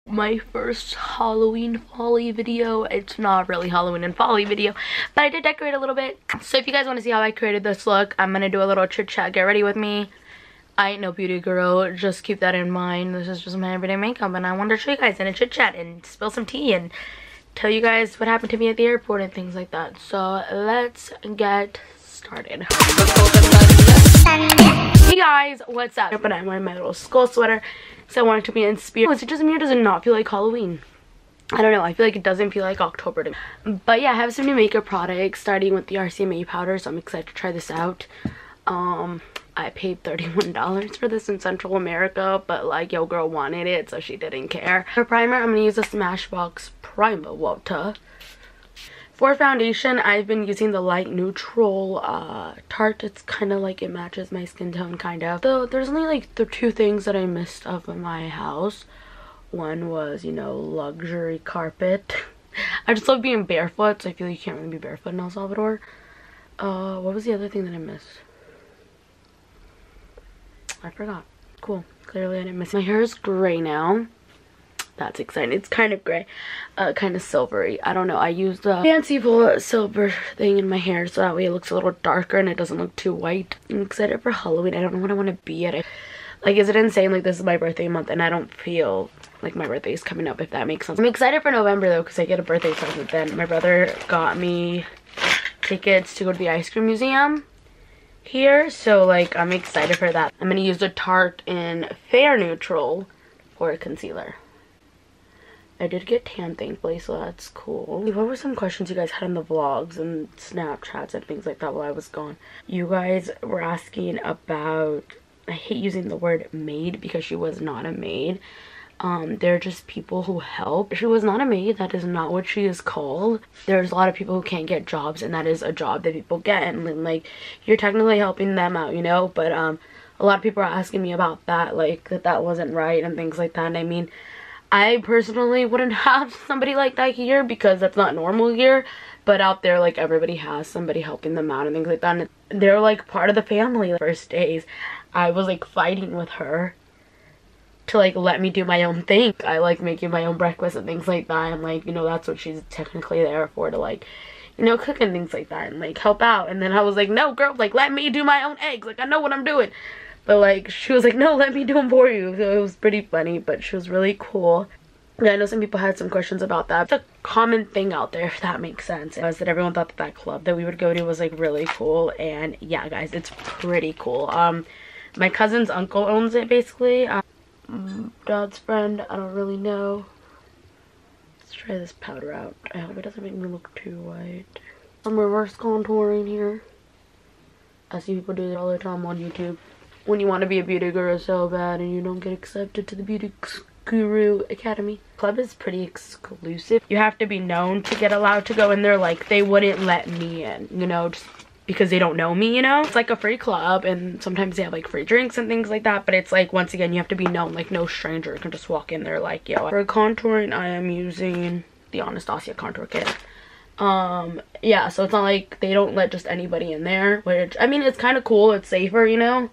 my first Halloween folly video. It's not really Halloween and folly video, but I did decorate a little bit. So if you guys want to see how I created this look, I'm gonna do a little chit chat. Get ready with me. I ain't no beauty guru, just keep that in mind. This is just my everyday makeup, and I wanted to show you guys in a chit chat and spill some tea and tell you guys what happened to me at the airport and things like that. So let's get started. Hey guys, what's up? But I'm wearing my little skull sweater because I want it to be inspired. Is it just me or does it not feel like Halloween? I don't know, I feel like it doesn't feel like October to me. But yeah, I have some new makeup products starting with the RCMA powder, so I'm excited to try this out. I paid $31 for this in Central America, but like yo girl wanted it, so she didn't care. For primer, I'm gonna use a Smashbox Primer Water. For foundation, I've been using the light neutral Tarte. It's kind of like it matches my skin tone, kind of. So there's only like the two things that I missed of in my house. One was, you know, luxury carpet. I just love being barefoot, so I feel like you can't really be barefoot in El Salvador. What was the other thing that I missed? I forgot. Cool. Clearly I didn't miss. My hair is gray now. That's exciting. It's kind of gray, kind of silvery. I don't know. I used a fancy full silver thing in my hair so that way it looks a little darker and it doesn't look too white. I'm excited for Halloween. I don't know what I want to be at. Like, is it insane? Like, this is my birthday month and I don't feel like my birthday is coming up, if that makes sense. I'm excited for November though because I get a birthday present then. My brother got me tickets to go to the ice cream museum here, so like I'm excited for that. I'm gonna use the Tarte in Fair Neutral for a concealer. I did get tan, thankfully, so that's cool. What were some questions you guys had in the vlogs and Snapchats and things like that while I was gone? You guys were asking about, I hate using the word maid because she was not a maid. They're just people who help. She was not a maid. That is not what she is called. There's a lot of people who can't get jobs, and that is a job that people get, and like you're technically helping them out, you know. But a lot of people are asking me about that, like that wasn't right and things like that. And I mean, I personally wouldn't have somebody like that here because that's not normal here, but out there like everybody has somebody helping them out and things like that, and they're like part of the family. The first days I was like fighting with her to like let me do my own thing. I like making my own breakfast and things like that, and like, you know, that's what she's technically there for, to like, you know, cook and things like that and like help out. And then I was like, no girl, like let me do my own eggs, like I know what I'm doing. But like she was like, no, let me do them for you. So it was pretty funny, but she was really cool. Yeah, I know some people had some questions about that. It's a common thing out there, if that makes sense. It was that everyone thought that that club that we would go to was like really cool, and yeah guys, it's pretty cool. My cousin's uncle owns it basically. Dad's friend, I don't really know. Let's try this powder out. I hope it doesn't make me look too white. I'm reverse contouring here. I see people do it all the time on YouTube. When you want to be a beauty guru so bad and you don't get accepted to the beauty guru academy. Club is pretty exclusive. You have to be known to get allowed to go in there. Like, they wouldn't let me in, you know, just because they don't know me, you know. It's like a free club, and sometimes they have like free drinks and things like that, but it's like, once again, you have to be known. Like, no stranger can just walk in there like, yo. For contouring, I am using the Anastasia contour kit. Yeah, so it's not like they don't let just anybody in there, which I mean, it's kind of cool. It's safer, you know,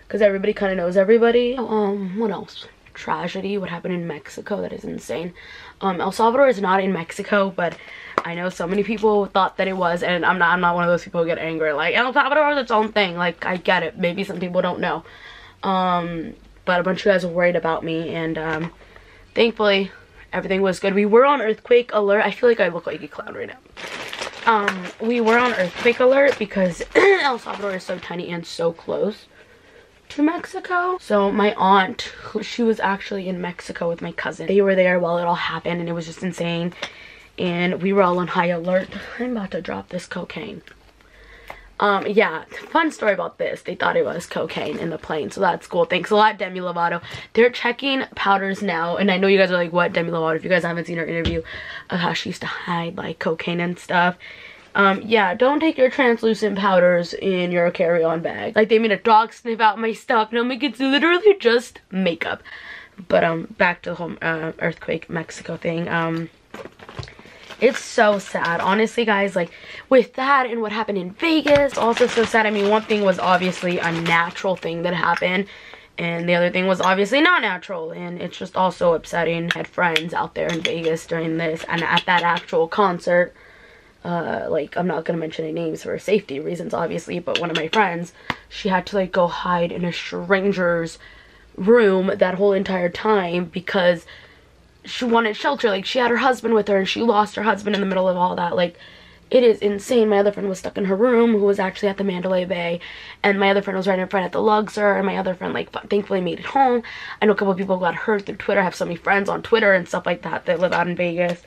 because everybody kind of knows everybody. What else? Tragedy, what happened in Mexico, that is insane. El Salvador is not in Mexico, but I know so many people thought that it was, and I'm not one of those people who get angry. Like, El Salvador is its own thing. Like, I get it. Maybe some people don't know. But a bunch of guys were worried about me, and thankfully everything was good. We were on earthquake alert. I feel like I look like a clown right now. We were on earthquake alert because El Salvador is so tiny and so close to Mexico. So my aunt, she was actually in Mexico with my cousin. They were there while it all happened, and it was just insane. And we were all on high alert. I'm about to drop this cocaine. Yeah, fun story about this. They thought it was cocaine in the plane, so that's cool. Thanks a lot, Demi Lovato. They're checking powders now, and I know you guys are like, what, Demi Lovato? If you guys haven't seen her interview of how she used to hide like cocaine and stuff. Yeah, don't take your translucent powders in your carry-on bag. Like, they made a dog sniff out my stuff, and I'm like, it's literally just makeup. But back to the whole earthquake Mexico thing. It's so sad, honestly, guys. Like, with that and what happened in Vegas, also so sad. I mean, one thing was obviously a natural thing that happened, And the other thing was obviously not natural, and it's just also upsetting. I had friends out there in Vegas during this, and at that actual concert, like, I'm not gonna mention any names for safety reasons, obviously, but one of my friends, she had to, like, go hide in a stranger's room that whole entire time because she wanted shelter. Like, she had her husband with her, and she lost her husband in the middle of all that. Like, it is insane. My other friend was stuck in her room, who was actually at the Mandalay Bay, and my other friend was right in front at the Luxor, and my other friend, like, thankfully made it home. I know a couple of people got hurt through Twitter. I have so many friends on Twitter and stuff like that that live out in Vegas,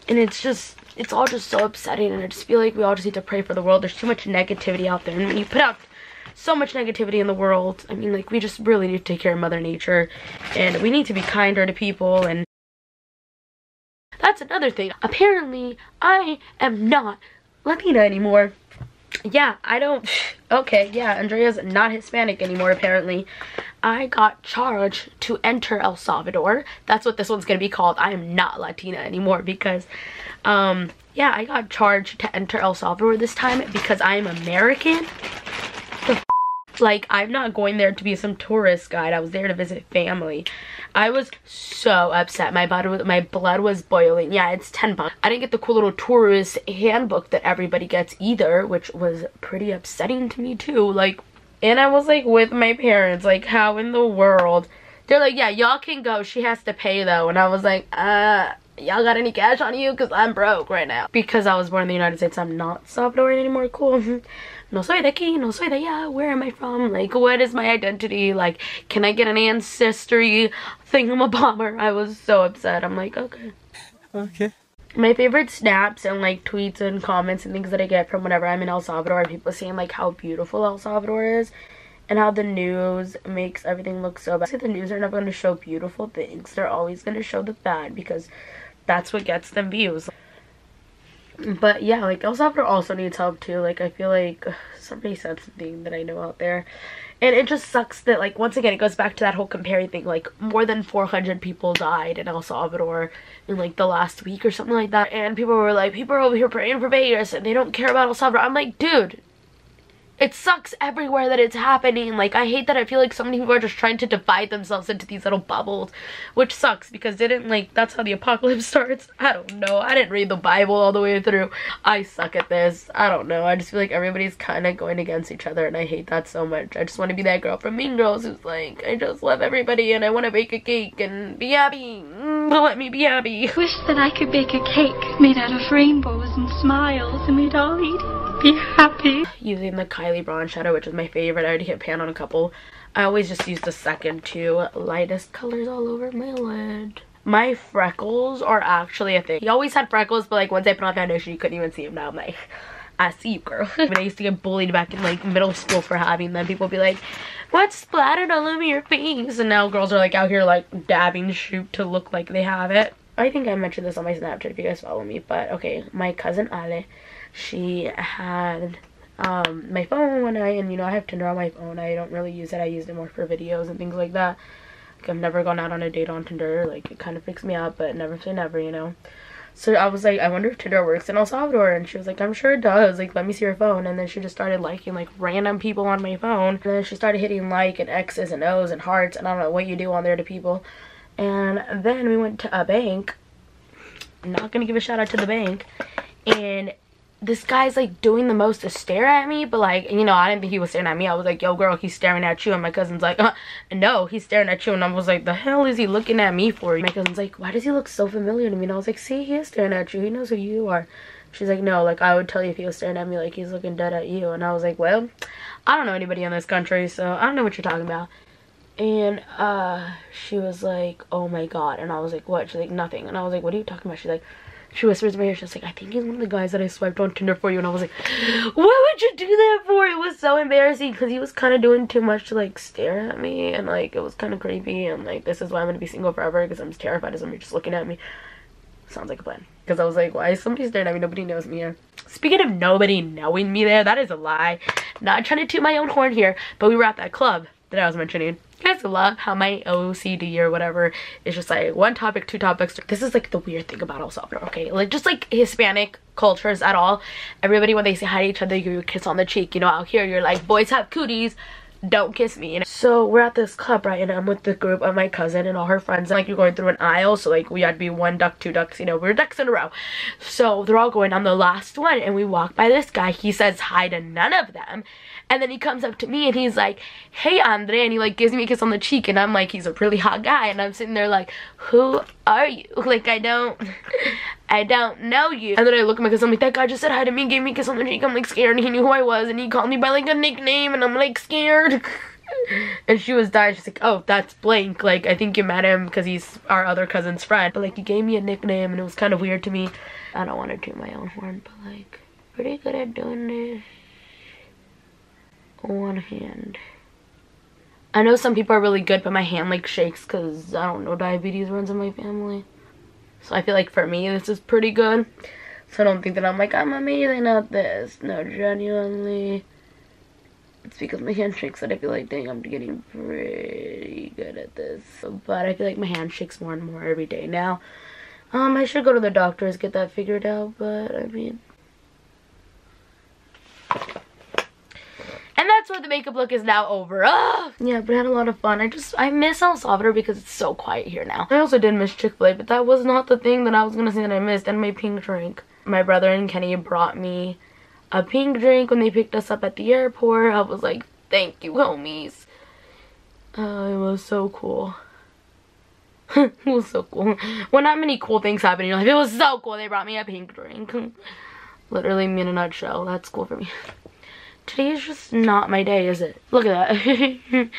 and it's all just so upsetting, and I just feel like we all just need to pray for the world. There's too much negativity out there, and when you put out so much negativity in the world, I mean, like, we just really need to take care of Mother Nature, and we need to be kinder to people. And that's another thing. Apparently, I am not Latina anymore. Yeah, I don't... Okay, yeah, Andrea's not Hispanic anymore, apparently. I got charged to enter El Salvador. That's what this one's gonna be called. I am not Latina anymore because, yeah, I got charged to enter El Salvador this time because I am American. Like, I'm not going there to be some tourist guide. I was there to visit family. I was so upset. My blood was boiling. Yeah, it's $10. I didn't get the cool little tourist handbook that everybody gets either, which was pretty upsetting to me too. Like, and I was like with my parents, like, how in the world? They're like, yeah, y'all can go. She has to pay though. And I was like, y'all got any cash on you? Because I'm broke right now. Because I was born in the United States, I'm not Salvadorian anymore. Cool. No soy de aquí, no soy de allá. Where am I from? Like, what is my identity? Like, can I get an ancestry thingamabobber? I was so upset. I'm like, okay. Okay. My favorite snaps and, like, tweets and comments and things that I get from whenever I'm in El Salvador are people saying, like, how beautiful El Salvador is and how the news makes everything look so bad. The news are never going to show beautiful things. They're always going to show the bad because that's what gets them views. But yeah, like, El Salvador also needs help too. Like, I feel like somebody said something that I know out there, and it just sucks that, like, once again, it goes back to that whole comparing thing. Like, more than 400 people died in El Salvador in, like, the last week or something like that, and people were like, people are over here praying for Vegas and they don't care about El Salvador. I'm like, dude, it sucks everywhere that it's happening. Like, I hate that I feel like so many people are just trying to divide themselves into these little bubbles, which sucks because that's how the apocalypse starts. I don't know. I didn't read the Bible all the way through. I suck at this. I don't know. I just feel like everybody's kind of going against each other, and I hate that so much. I just want to be that girl from Mean Girls who's like, I just love everybody and I want to bake a cake and be happy. But let me be happy. I wish that I could bake a cake made out of rainbows and smiles and we'd all eat it. Be happy. Using the Kylie bronze shadow, which is my favorite. I already hit pan on a couple. I always just use the second two lightest colors all over my lid. My freckles are actually a thing. He always had freckles, but, like, once I put on foundation, you couldn't even see them. Now I'm like, I see you, girl. When I used to get bullied back in, like, middle school for having them, people would be like, what splattered all over your face? And now girls are, like, out here, like, dabbing shoot to look like they have it. I think I mentioned this on my Snapchat if you guys follow me, but okay, my cousin Ale, she had my phone and you know, I have Tinder on my phone. I don't really use it. I use it more for videos and things like that. Like, I've never gone out on a date on Tinder. Like, it kind of freaks me out, but never say never, you know. So I was like, I wonder if Tinder works in El Salvador, and she was like, I'm sure it does. Like, let me see your phone. And then she just started liking, like, random people on my phone, and then she started hitting like and X's and O's and hearts, and I don't know what you do on there to people. And then we went to a bank. I'm not gonna give a shout out to the bank, and this guy's, like, doing the most to stare at me, but, like, you know, I didn't think he was staring at me. I was like, yo, girl, he's staring at you. And my cousin's like, no, he's staring at you. And I was like, the hell is he looking at me for? My cousin's like, why does he look so familiar to me? And I was like, see, he is staring at you. He knows who you are. She's like, no, like, I would tell you if he was staring at me, like, he's looking dead at you. And I was like, well, I don't know anybody in this country, so I don't know what you're talking about. And she was like, oh my god. And I was like, what? She's like, nothing. And I was like, what are you talking about? She's like, she whispers in my ear, she's like, I think he's one of the guys that I swiped on Tinder for you. And I was like, what would you do that for? It was so embarrassing because he was kind of doing too much to, like, stare at me, and, like, it was kind of creepy, and, like, this is why I'm gonna be single forever, because I'm terrified of somebody just looking at me. Sounds like a plan. Because I was like, why is somebody staring at me? Nobody knows me here. Speaking of nobody knowing me there, that is a lie. Not trying to toot my own horn here, but we were at that club that I was mentioning. You guys love how my OCD or whatever is just like one topic, two topics. This is like the weird thing about El Salvador, okay? Like, just like Hispanic cultures at all, everybody, when they say hi to each other, they give you a kiss on the cheek. You know, out here you're like, boys have cooties, don't kiss me. And so we're at this club, right, and I'm with the group of my cousin and all her friends, and like you're going through an aisle, so like we had to be 1 duck, 2 ducks, you know, we're ducks in a row. So they're all going, I'm the last one, and we walk by this guy. He says hi to none of them, and then he comes up to me and he's like, hey Andre, and he like gives me a kiss on the cheek, and I'm like, he's a really hot guy, and I'm sitting there like, who are you? Like, I don't know you. And then I look at my cousin, I'm like, that guy just said hi to me, gave me a kiss on the cheek. I'm like scared, and he knew who I was, and he called me by like a nickname, and I'm like scared. And she was dying. She's like, oh, that's blank, like I think you met him because he's our other cousin's friend, but like he gave me a nickname, and it was kind of weird to me. I don't want to toot my own horn, but like pretty good at doing this one hand. I know some people are really good, but my hand like shakes because I don't know, diabetes runs in my family. So I feel like for me this is pretty good. So I don't think that I'm like, I'm amazing at this. No, genuinely, it's because my hand shakes that I feel like, dang, I'm getting pretty good at this. But I feel like my hand shakes more and more every day now. I should go to the doctors, get that figured out, but I mean. And that's where the makeup look is now over. Ugh! Yeah, but I had a lot of fun. I miss El Salvador because it's so quiet here now. I also did miss Chick-fil-A, but that was not the thing that I was gonna say that I missed. And my pink drink. My brother and Kenny brought me a pink drink when they picked us up at the airport. I was like, thank you, homies. It was so cool. It was so cool. Well, not many cool things happen in your life. It was so cool. They brought me a pink drink. Literally, me in a nutshell. That's cool for me. Today is just not my day, is it? Look at that.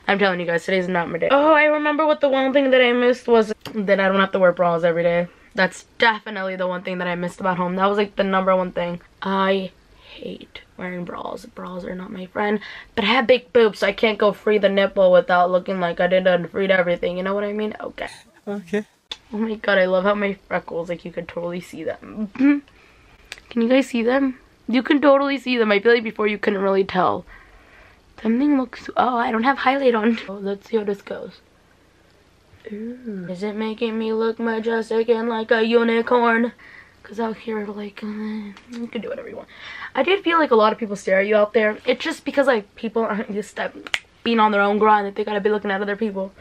I'm telling you guys, today's not my day. Oh, I remember what the one thing that I missed was that I don't have to wear bras every day. That's definitely the one thing that I missed about home. That was like the #1 thing. I hate wearing bras. Bras are not my friend. But I have big boobs, so I can't go free the nipple without looking like I did unfreed everything. You know what I mean? Okay. Okay. Oh my god, I love how my freckles, like you could totally see them. Can you guys see them? You can totally see them. I feel like before you couldn't really tell. Something looks... Oh, I don't have highlight on. Oh, let's see how this goes. Ooh. Is it making me look majestic and like a unicorn? Because out here, like, you can do whatever you want. I did feel like a lot of people stare at you out there. It's just because, like, people aren't used to being on their own grind. That they gotta be looking at other people.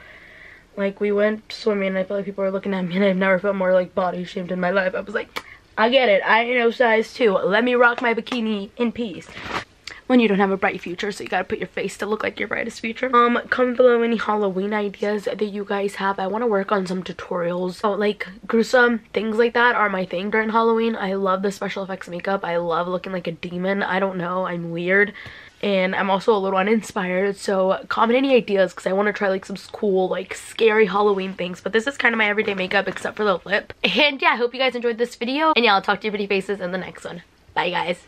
Like, we went swimming and I feel like people were looking at me, and I've never felt more, like, body shamed in my life. I was like... I get it. I ain't no size 2. Let me rock my bikini in peace. When you don't have a bright future, so you gotta put your face to look like your brightest future. Comment below any Halloween ideas that you guys have. I want to work on some tutorials. So like gruesome things like that are my thing during Halloween. I love the special effects makeup. I love looking like a demon. I don't know. I'm weird. And I'm also a little uninspired, so comment any ideas because I want to try like some cool, like scary Halloween things. But this is kind of my everyday makeup except for the lip. And yeah, I hope you guys enjoyed this video. And yeah, I'll talk to your pretty faces in the next one. Bye guys.